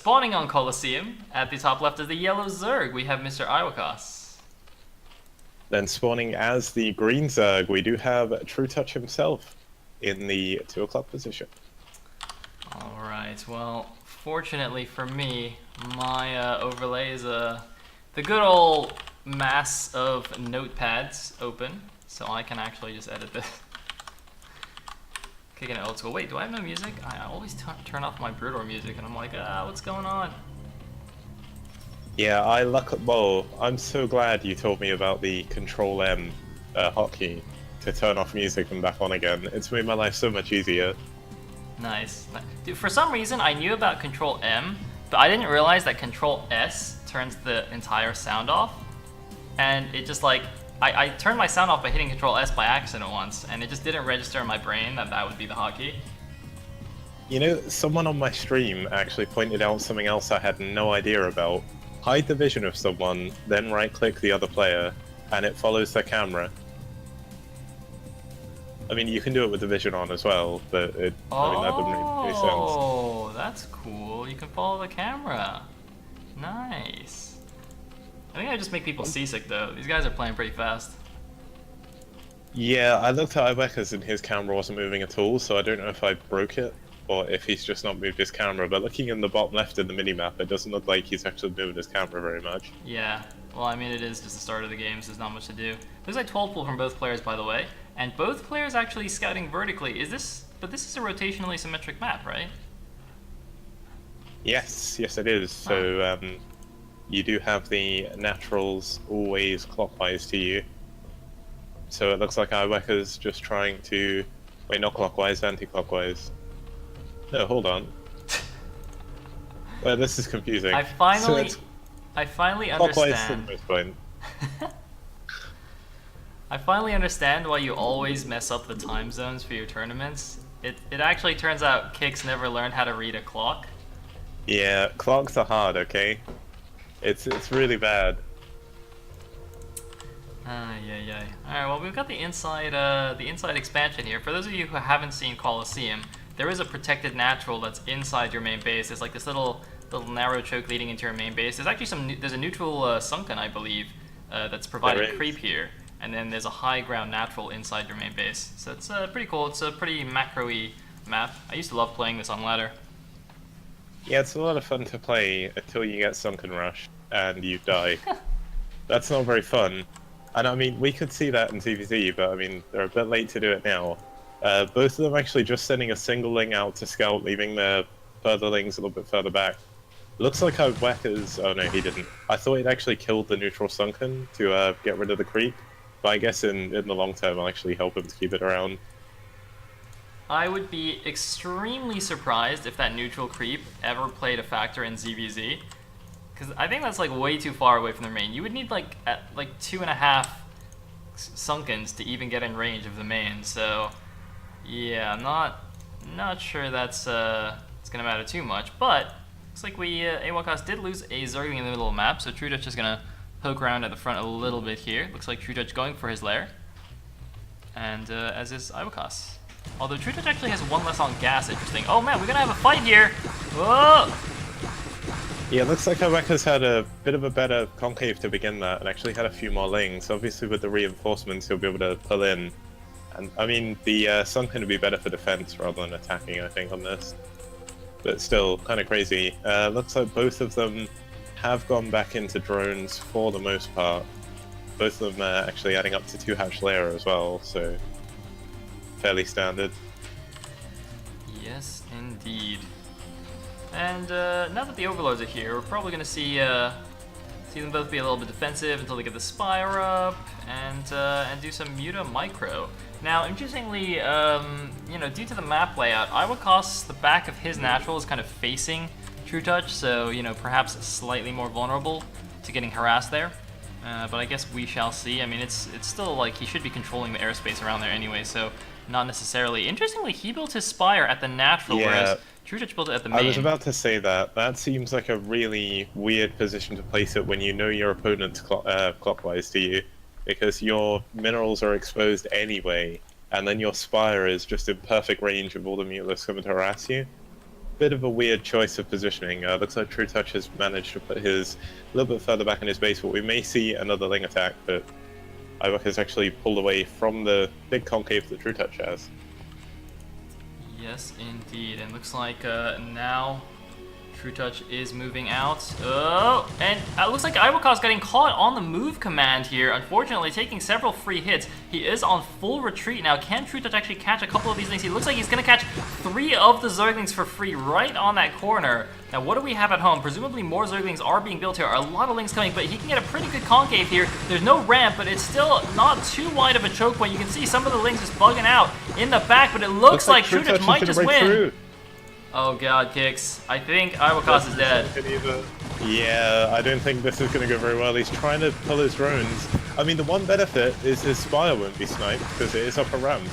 spawning on Colosseum, at the top left is the yellow Zerg. We have Mr. Aiwekas. Then spawning as the green Zerg, we do have Trutacz himself in the 2 o'clock position. Alright, well, fortunately for me, my overlay is the good old mass of notepads open, so I can actually just edit this. Kicking it old school. Wait, do I have no music? I always turn off my Brewdor music, and I'm like, what's going on? Yeah, I'm so glad you told me about the Control M hotkey to turn off music and back on again. It's made my life so much easier. Nice. Dude, for some reason, I knew about Control M, but I didn't realize that Control S turns the entire sound off. And it just like, I turned my sound off by hitting Control S by accident once, and it just didn't register in my brain that that would be the hotkey. You know, someone on my stream actually pointed out something else I had no idea about. Hide the vision of someone, then right-click the other player, and it follows their camera. I mean, you can do it with the vision on as well, but I mean, that wouldn't make any sense. Oh, that's cool. You can follow the camera. Nice. I think I just make people seasick, though. These guys are playing pretty fast. Yeah, I looked at aiwekas and his camera wasn't moving at all, so I don't know if I broke it, or if he's just not moved his camera, but looking in the bottom left of the minimap, it doesn't look like he's actually moving his camera very much. Yeah, well, I mean, it is just the start of the game, so there's not much to do. There's like 12 pull from both players, by the way, and both players actually scouting vertically. But this is a rotationally symmetric map, right? Yes, it is. So, you do have the naturals always clockwise to you. So it looks like aiwekas just trying to... Wait, not clockwise, anti-clockwise. No, hold on. Well, this is confusing. I finally understand. At point. I finally understand why you always mess up the time zones for your tournaments. It actually turns out Kix never learned how to read a clock. Yeah, clocks are hard, okay? It's really bad. Yeah. Alright, well, we've got the inside expansion here. For those of you who haven't seen Colosseum, there is a protected natural that's inside your main base. There's like this little narrow choke leading into your main base. There's actually there's a neutral sunken, I believe, that's provided creep here. And then there's a high ground natural inside your main base. So it's pretty cool. It's a pretty macro-y map. I used to love playing this on ladder. Yeah, it's a lot of fun to play until you get Sunken Rush and you die. That's not very fun. And I mean, we could see that in ZvZ, but I mean, they're a bit late to do it now. Both of them actually just sending a single ling out to scout, leaving their further lings a little bit further back. Looks like aiwekas... Oh no, he didn't. I thought he'd actually killed the neutral Sunken to get rid of the creep, but I guess in the long term I'll actually help him to keep it around. I would be extremely surprised if that neutral creep ever played a factor in ZvZ, because I think that's like way too far away from the main. You would need like 2.5 Sunkens to even get in range of the main. So yeah, I'm not sure that's it's gonna matter too much. But looks like aiwekas did lose a Zergling in the middle of the map, so Trutacz is gonna poke around at the front a little bit here. Looks like Trutacz going for his lair, and as is aiwekas. Although Trutacz actually has one less on gas, interesting. Oh man, we're gonna have a fight here! Whoa! Yeah, it looks like aiwekas had a bit of a better concave to begin that, and actually had a few more lings. Obviously with the reinforcements he'll be able to pull in. And I mean, the Sunken would be better for defense rather than attacking, I think, on this. But still, kind of crazy. Looks like both of them have gone back into drones for the most part. Both of them are actually adding up to 2 hatch layer as well, so... fairly standard. Yes, indeed. And now that the overlords are here, we're probably going to see them both be a little bit defensive until they get the Spire up and do some Muta Micro. Now, interestingly, due to the map layout, aiwekas, the back of his natural is kind of facing Trutacz, so perhaps slightly more vulnerable to getting harassed there. But I guess we shall see. I mean, it's still like he should be controlling the airspace around there anyway, so not necessarily. Interestingly, he built his Spire at the natural, whereas Trutacz built it at the main. I was about to say that. That seems like a really weird position to place it when you know your opponent's clockwise to you, because your minerals are exposed anyway, and then your Spire is just in perfect range of all the mutalisks coming to harass you. bit of a weird choice of positioning. Looks like Trutacz has managed to put his a little bit further back in his base, but we may see another Ling attack, but aiwekas actually pulled away from the big concave that Trutacz has. Yes, indeed. And looks like now Trutacz is moving out. Oh, and it looks like aiwekas getting caught on the move command here. Unfortunately, taking several free hits. He is on full retreat now. Can Trutacz actually catch a couple of these things? He looks like he's going to catch 3 of the Zerglings for free right on that corner. Now, what do we have at home? Presumably more Zerglings are being built here. A lot of Lings coming, but he can get a pretty good concave here. There's no ramp, but it's still not too wide of a choke point. You can see some of the Lings just bugging out in the back, but it looks like Trutacz might just win. Through. Oh god, Kicks. I think aiwekas is dead. Yeah, I don't think this is going to go very well. He's trying to pull his drones. I mean, the one benefit is his Spire won't be sniped because it is up a ramp.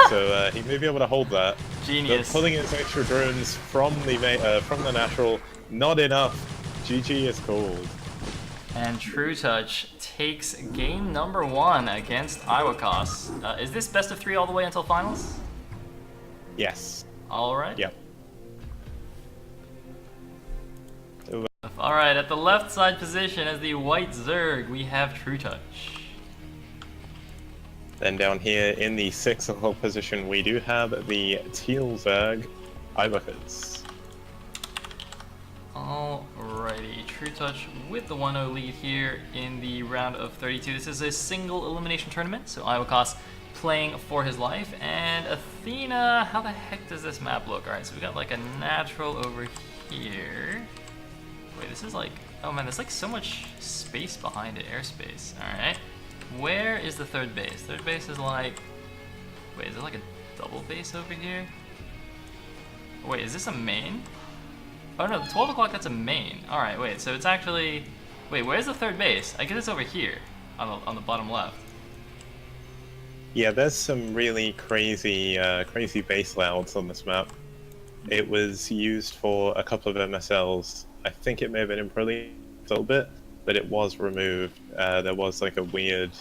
So he may be able to hold that. Genius. But pulling his extra drones from the natural, not enough. GG is called. And Trutacz takes game number 1 against aiwekas. Is this best of 3 all the way until finals? Yes. Alright. Yep. Alright, at the left side position as the white Zerg, we have Trutacz. Then down here in the 6 o'clock position, we do have the teal Zerg, aiwekas. Alrighty, Trutacz with the 1-0 lead here in the round of 32. This is a single elimination tournament, so aiwekas playing for his life. And Athena, how the heck does this map look? Alright, so we got like a natural over here. Wait, this is like, oh man, there's like so much space behind it, airspace. Alright, where is the third base? Third base is like, wait, is it like a double base over here? Wait, is this a main? Oh no, the 12 o'clock, that's a main. Alright, wait, so it's actually, wait, where's the third base? I guess it's over here, on the bottom left. Yeah, there's some really crazy base layouts on this map. It was used for a couple of MSLs. I think it may have been improved a little bit, but it was removed. There was like a weird,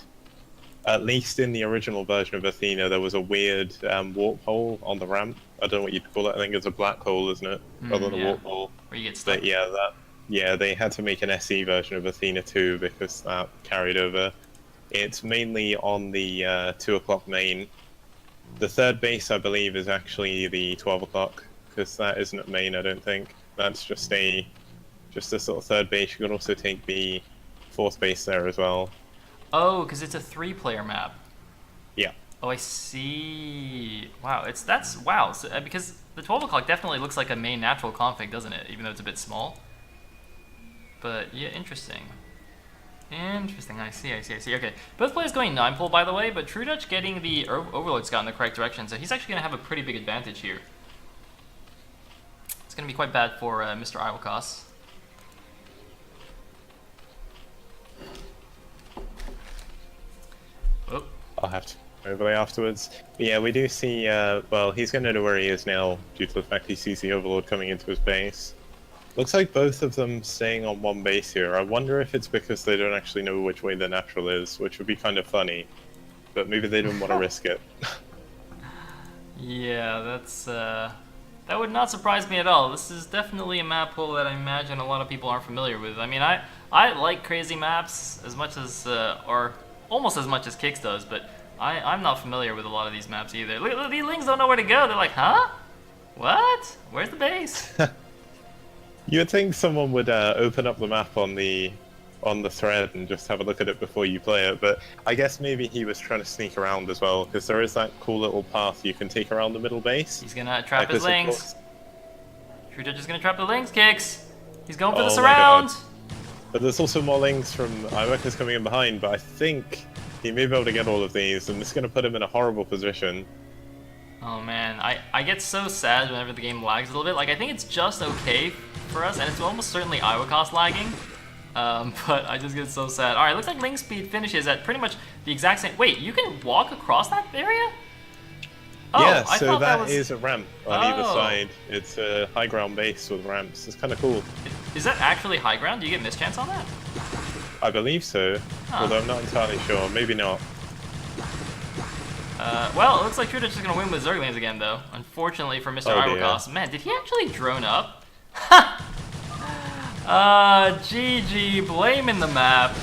at least in the original version of Athena, there was a weird warp hole on the ramp. I don't know what you'd call it. I think it's a black hole, isn't it? Rather than a warp hole. Where you get stuck. But yeah, they had to make an SE version of Athena too because that carried over. It's mainly on the 2 o'clock main. The third base, I believe, is actually the 12 o'clock because that isn't at main, I don't think. That's just a sort of third base. You can also take the 4th base there as well. Oh, because it's a 3-player map. Yeah. Oh, I see. Wow, wow. So, because the 12 o'clock definitely looks like a main natural config, doesn't it? Even though it's a bit small. But yeah, interesting. Interesting. I see. Okay, both players going 9-pole, by the way, but Trutacz getting the Overlord Scout in the correct direction, so he's actually going to have a pretty big advantage here. It's going to be quite bad for Mr. aiwekas. Oh. I'll have to overlay afterwards. But yeah, we do see, well, he's going to know where he is now due to the fact he sees the Overlord coming into his base. Looks like both of them staying on one base here. I wonder if it's because they don't actually know which way the natural is, which would be kind of funny. But maybe they don't want to risk it. Yeah, that would not surprise me at all. This is definitely a map pool that I imagine a lot of people aren't familiar with. I mean, I like crazy maps as much as, or almost as much as Kix does, but I'm not familiar with a lot of these maps either. Look, these Lings don't know where to go. They're like, huh? What? Where's the base? You would think someone would open up the map on the thread and just have a look at it before you play it, but I guess maybe he was trying to sneak around as well, because there is that cool little path you can take around the middle base. He's gonna trap his Lings. Trutacz is gonna trap the Lings, Kix. He's going for the surround. But there's also more Lings from aiwekas coming in behind, but I think he may be able to get all of these, and this is going to put him in a horrible position. Oh man, I get so sad whenever the game lags a little bit. Like, I think it's just okay for us, and it's almost certainly aiwekas lagging. But I just get so sad. Alright, looks like Ling speed finishes at pretty much the exact same... Wait, you can walk across that area? Oh, yeah, I so that is a ramp on either side. It's a high ground base with ramps. It's kind of cool. Is that actually high ground? Do you get mischance on that? I believe so, although I'm not entirely sure. Maybe not. Well, it looks like Trutacz is going to win with Zerglings again, though. Unfortunately for Mr. Oh, aiwekas. Man, did he actually drone up? GG, blaming the map.